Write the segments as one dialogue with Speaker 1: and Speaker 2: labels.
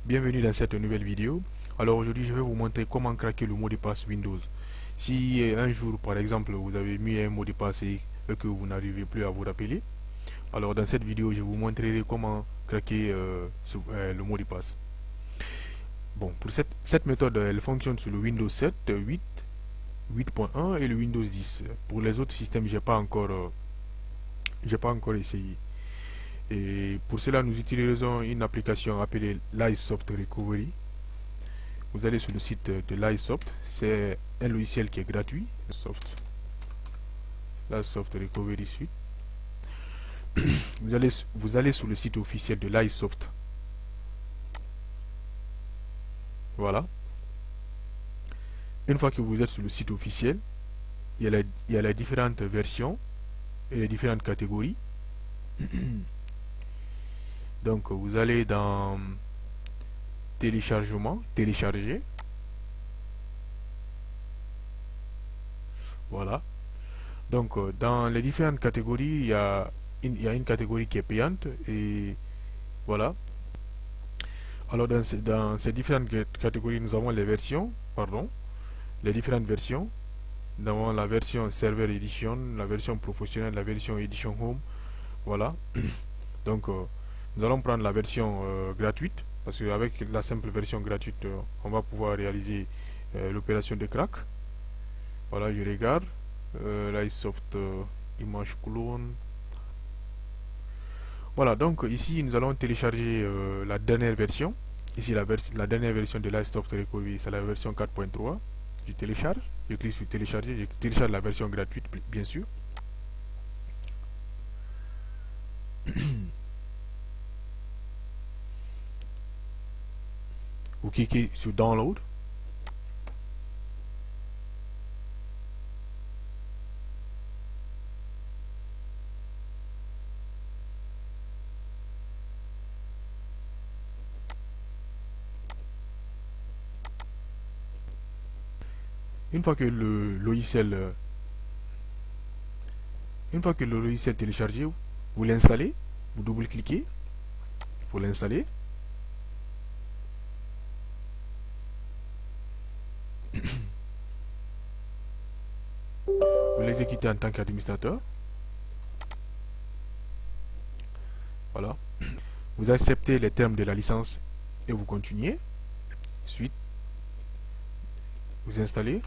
Speaker 1: Bienvenue dans cette nouvelle vidéo. Alors aujourd'hui je vais vous montrer comment craquer le mot de passe Windows. Si un jour par exemple vous avez mis un mot de passe et que vous n'arrivez plus à vous rappeler, alors dans cette vidéo je vous montrerai comment craquer le mot de passe. Bon, pour cette méthode elle fonctionne sur le Windows 7, 8, 8.1 et le Windows 10. Pour les autres systèmes j'ai pas encore essayé. Et pour cela, nous utilisons une application appelée Livesoft Recovery. Vous allez sur le site de Livesoft. C'est un logiciel qui est gratuit. Livesoft Recovery Suite. Vous allez sur le site officiel de Livesoft. Voilà. Une fois que vous êtes sur le site officiel, il y a les différentes versions et les différentes catégories. Donc vous allez dans téléchargement, télécharger. Voilà. Donc dans les différentes catégories, il y a une catégorie qui est payante et voilà. Alors dans ces différentes catégories, nous avons les différentes versions. Nous avons la version Server Edition, la version professionnelle, la version Edition Home. Voilà. Donc nous allons prendre la version gratuite parce qu'avec la simple version gratuite, on va pouvoir réaliser l'opération de crack. Voilà, je regarde. Livesoft image clone. Voilà, donc ici nous allons télécharger la dernière version. Ici la dernière version de Livesoft Recovery, c'est la version 4.3. Je télécharge, je clique sur télécharger, je télécharge la version gratuite bien sûr. Vous cliquez sur download. Une fois que le logiciel est téléchargé, vous l'installez, vous double-cliquez pour l'installer. Vous l'exécutez en tant qu'administrateur. Voilà. Vous acceptez les termes de la licence et vous continuez. Suite. Vous installez.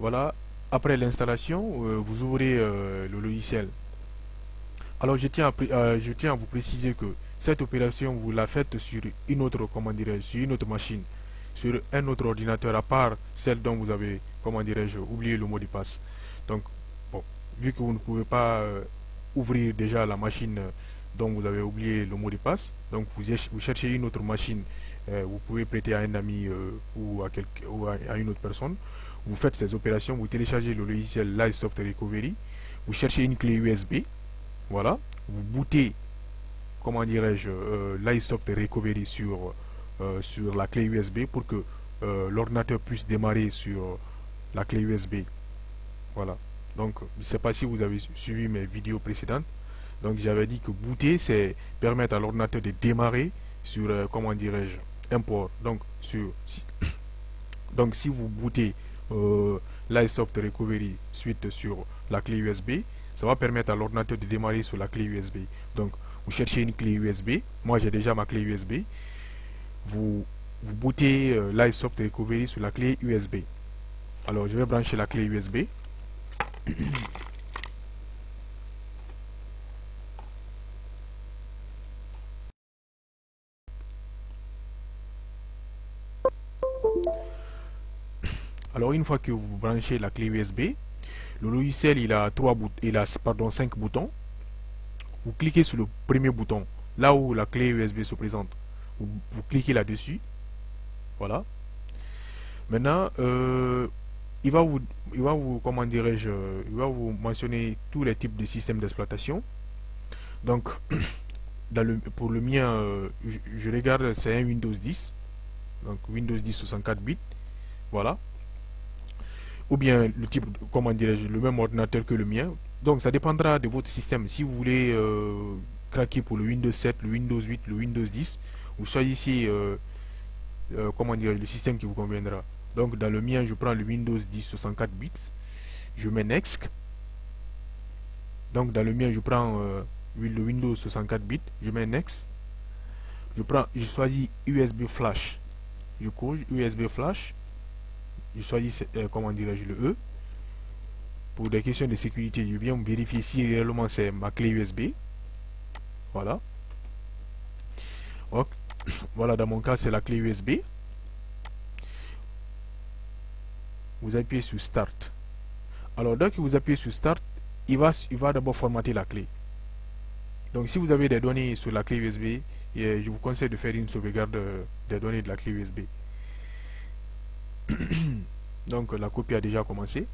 Speaker 1: Voilà. Après l'installation, vous ouvrez le logiciel. Alors je tiens à vous préciser que cette opération vous la faites sur une autre, sur une autre machine, sur un autre ordinateur à part celle dont vous avez, oublié le mot de passe. Donc, bon, vu que vous ne pouvez pas ouvrir déjà la machine dont vous avez oublié le mot de passe, donc vous cherchez une autre machine, vous pouvez prêter à un ami ou à une autre personne. Vous faites ces opérations, vous téléchargez le logiciel Livesoft Recovery, vous cherchez une clé USB. Voilà, vous bootez, Livesoft Recovery sur la clé USB pour que l'ordinateur puisse démarrer sur la clé USB. Voilà. Donc, je ne sais pas si vous avez suivi mes vidéos précédentes. Donc, j'avais dit que booter, c'est permettre à l'ordinateur de démarrer sur, un port. Donc, si vous bootez Livesoft Recovery suite sur la clé USB, ça va permettre à l'ordinateur de démarrer sur la clé USB. Donc, vous cherchez une clé USB. Moi, j'ai déjà ma clé USB. Vous bootez Livesoft Recovery sur la clé USB. Alors, je vais brancher la clé USB. Alors, une fois que vous branchez la clé USB, le logiciel il a 5 boutons. Vous cliquez sur le premier bouton, là où la clé USB se présente. Vous cliquez là-dessus. Voilà. Maintenant, il va vous mentionner tous les types de systèmes d'exploitation. Donc, pour le mien, je regarde, c'est un Windows 10. Donc, Windows 10 64 bits. Voilà. ou bien le type, comment dirais-je, le même ordinateur que le mien. Donc ça dépendra de votre système. Si vous voulez craquer pour le Windows 7, le Windows 8, le Windows 10, vous choisissez comment dire, le système qui vous conviendra. Donc dans le mien, je prends le Windows 10 64 bits, je mets Next. Donc dans le mien, je prends le Windows 64 bits, je mets Next. Je choisis USB Flash. Je coche USB Flash. Je choisis comment dirais-je le E. Pour des questions de sécurité, je viens vérifier si réellement c'est ma clé USB. Voilà. Ok. Voilà, dans mon cas, c'est la clé USB. Vous appuyez sur Start. Alors, dès que vous appuyez sur Start, il va d'abord formater la clé. Donc, si vous avez des données sur la clé USB, je vous conseille de faire une sauvegarde des données de la clé USB. Donc, la copie a déjà commencé.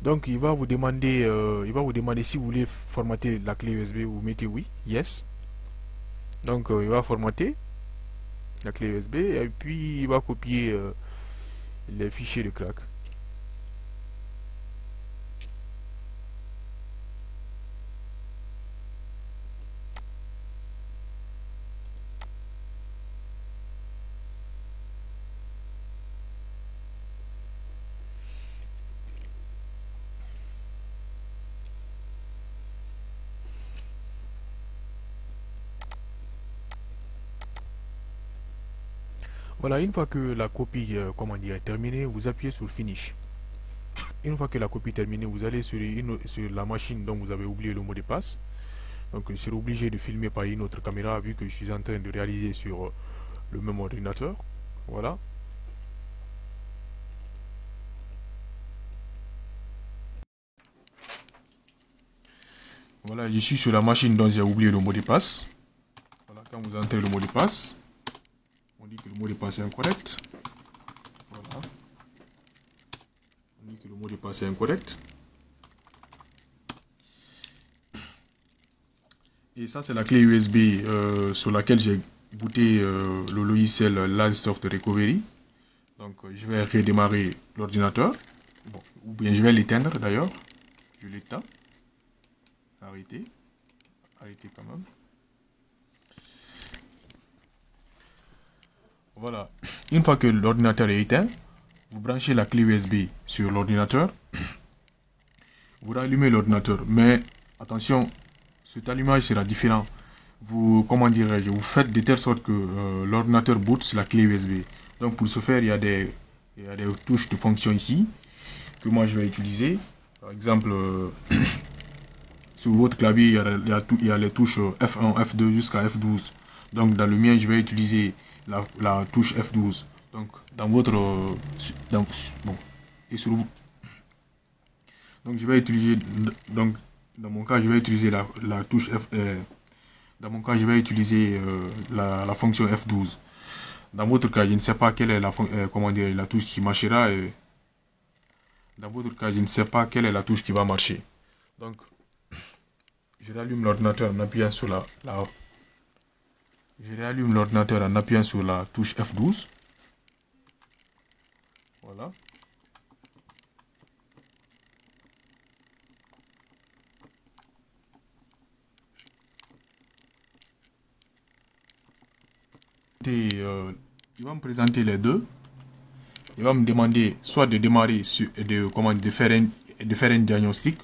Speaker 1: Donc, il va vous demander si vous voulez formater la clé USB, vous mettez oui, yes. Donc, il va formater la clé USB et puis il va copier les fichiers de crack. Voilà, une fois que la copie comment dire, est terminée, vous appuyez sur Finish. Une fois que la copie est terminée, vous allez sur la machine dont vous avez oublié le mot de passe. Donc je serai obligé de filmer par une autre caméra vu que je suis en train de réaliser sur le même ordinateur. Voilà. Voilà, je suis sur la machine dont j'ai oublié le mot de passe. Voilà, quand vous entrez le mot de passe, on dit que le mot de passe est incorrect. Voilà. On dit que le mot de passe est incorrect. Et ça, c'est la clé USB sur laquelle j'ai booté le logiciel Livesoft Recovery. Donc, je vais redémarrer l'ordinateur. Bon, ou bien je vais l'éteindre d'ailleurs. Je l'éteins. Arrêtez. Arrêtez quand même. Voilà. Une fois que l'ordinateur est éteint, vous branchez la clé USB sur l'ordinateur. Vous rallumez l'ordinateur. Mais attention, cet allumage sera différent. Vous, comment dirais-je, vous faites de telle sorte que l'ordinateur boot sur la clé USB. Donc pour ce faire, il y a des touches de fonction ici que moi je vais utiliser. Par exemple, sur votre clavier, il y a les touches F1, F2 jusqu'à F12. Donc dans le mien, je vais utiliser la touche F12. Donc dans votre... bon, et sur vous. Donc je vais utiliser... Donc dans mon cas, je vais utiliser la touche F... dans mon cas, je vais utiliser la fonction F12. Dans votre cas, je ne sais pas quelle est comment dire, la touche qui marchera. Dans votre cas, je ne sais pas quelle est la touche qui va marcher. Donc, je rallume l'ordinateur en appuyant sur je rallume l'ordinateur en appuyant sur la touche F12. Voilà. Et, il va me présenter les deux. Il va me demander soit de démarrer de faire un diagnostic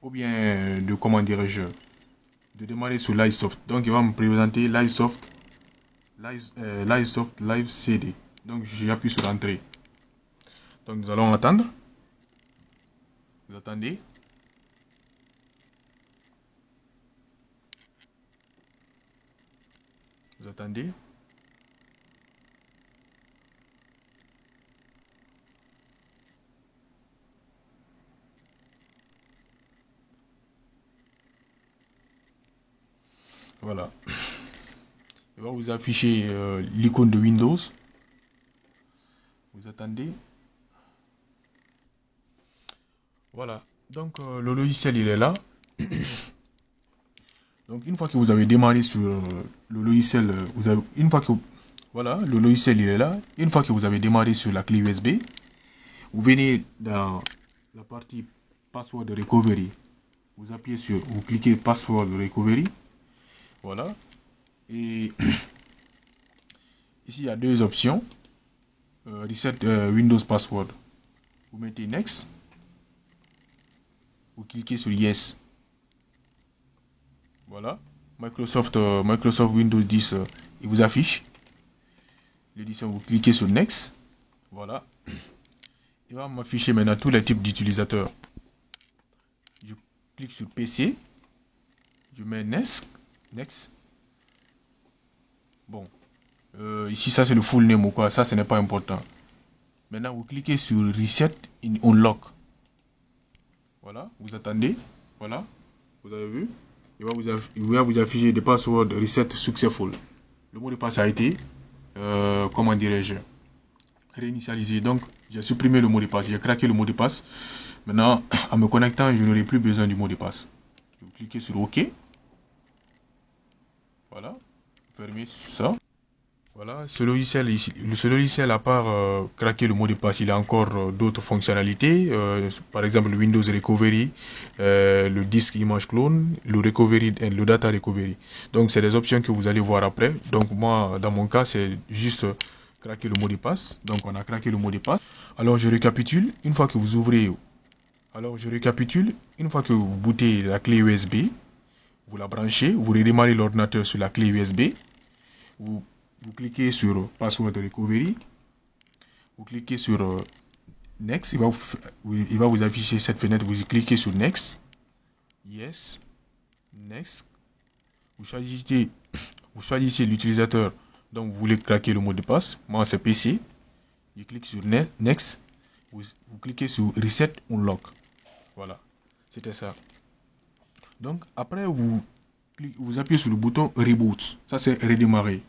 Speaker 1: ou bien de comment dirais-je de démarrer sur Livesoft. Donc il va me présenter Livesoft Live CD. Donc j'appuie sur entrée. Donc nous allons attendre. Vous attendez. Vous attendez. Voilà. Il va vous afficher l'icône de Windows. Vous attendez. Voilà. Donc le logiciel il est là. Donc une fois que vous avez démarré sur le logiciel, voilà, le logiciel il est là. Une fois que vous avez démarré sur la clé USB, Vous venez dans la partie Password Recovery. Vous appuyez sur, vous cliquez Password Recovery. Voilà. Et ici, il y a deux options. Reset Windows Password. Vous mettez Next. Vous cliquez sur Yes. Voilà. Microsoft Windows 10, il vous affiche l'édition. Vous cliquez sur Next. Voilà. Il va m'afficher maintenant tous les types d'utilisateurs. Je clique sur PC. Je mets Next. Bon. Ici, ça c'est le full name ou quoi. Ça, ce n'est pas important. Maintenant, vous cliquez sur Reset in Unlock. Voilà. Vous attendez. Voilà. Vous avez vu. Il va vous afficher des passwords Reset Successful. Le mot de passe a été, comment dirais-je, réinitialisé. Donc, j'ai supprimé le mot de passe. J'ai craqué le mot de passe. Maintenant, en me connectant, je n'aurai plus besoin du mot de passe. Vous cliquez sur OK. Voilà. Fermez ça. Voilà, ce logiciel, à part craquer le mot de passe, il a encore d'autres fonctionnalités. Par exemple, le Windows Recovery, le disque image clone, le recovery et le data recovery. Donc, c'est des options que vous allez voir après. Donc, moi, dans mon cas, c'est juste craquer le mot de passe. Donc, on a craqué le mot de passe. Alors, je récapitule. Une fois que vous bootez la clé USB, vous la branchez, vous redémarrez l'ordinateur sur la clé USB. Vous cliquez sur Password Recovery. Vous cliquez sur Next. Il va vous afficher cette fenêtre. Vous cliquez sur Next. Yes. Next. Vous choisissez l'utilisateur dont vous voulez craquer le mot de passe. Moi, c'est PC. Je clique sur Next. Vous cliquez sur Reset Unlock. Voilà. C'était ça. Donc, après, vous appuyez sur le bouton Reboot. Ça, c'est redémarrer.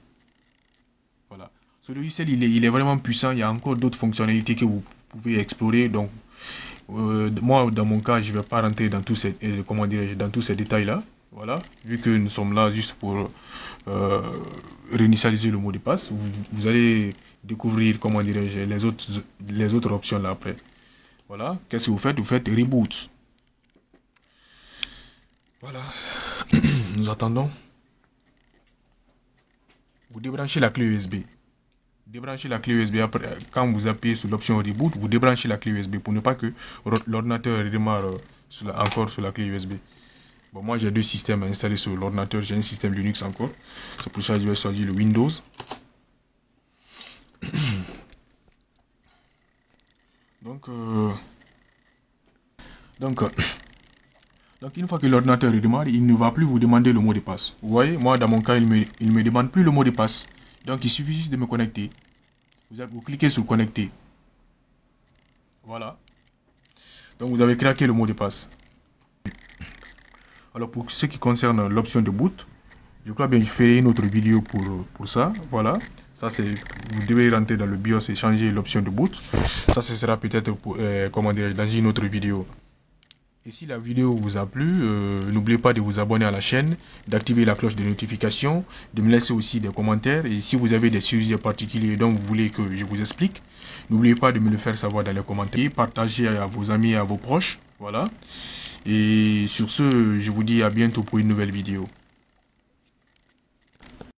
Speaker 1: Voilà. Ce logiciel, il est vraiment puissant. Il y a encore d'autres fonctionnalités que vous pouvez explorer. Donc, moi, dans mon cas, je ne vais pas rentrer dans tous ces détails-là. Voilà. Vu que nous sommes là juste pour réinitialiser le mot de passe, vous allez découvrir, les autres options là après. Voilà. Qu'est-ce que vous faites? Vous faites Reboot. Voilà. Nous attendons. Vous débranchez la clé USB. Débranchez la clé USB après, quand vous appuyez sur l'option Reboot, vous débranchez la clé USB pour ne pas que l'ordinateur redémarre encore sur la clé USB. Bon, moi j'ai deux systèmes installés sur l'ordinateur. J'ai un système Linux encore. C'est pour ça que je vais choisir le Windows. Donc, une fois que l'ordinateur redémarre, il ne va plus vous demander le mot de passe. Vous voyez, moi, dans mon cas, il me demande plus le mot de passe. Donc, il suffit juste de me connecter. Vous cliquez sur Connecter. Voilà. Donc, vous avez craqué le mot de passe. Alors, pour ce qui concerne l'option de boot, je crois bien que je ferai une autre vidéo pour ça. Voilà. Ça, vous devez rentrer dans le BIOS et changer l'option de boot. Ça, ce sera peut-être dans une autre vidéo. Et si la vidéo vous a plu, n'oubliez pas de vous abonner à la chaîne, d'activer la cloche de notification, de me laisser aussi des commentaires. Et si vous avez des sujets particuliers dont vous voulez que je vous explique, n'oubliez pas de me le faire savoir dans les commentaires. Partagez à vos amis et à vos proches. Voilà. Et sur ce, je vous dis à bientôt pour une nouvelle vidéo.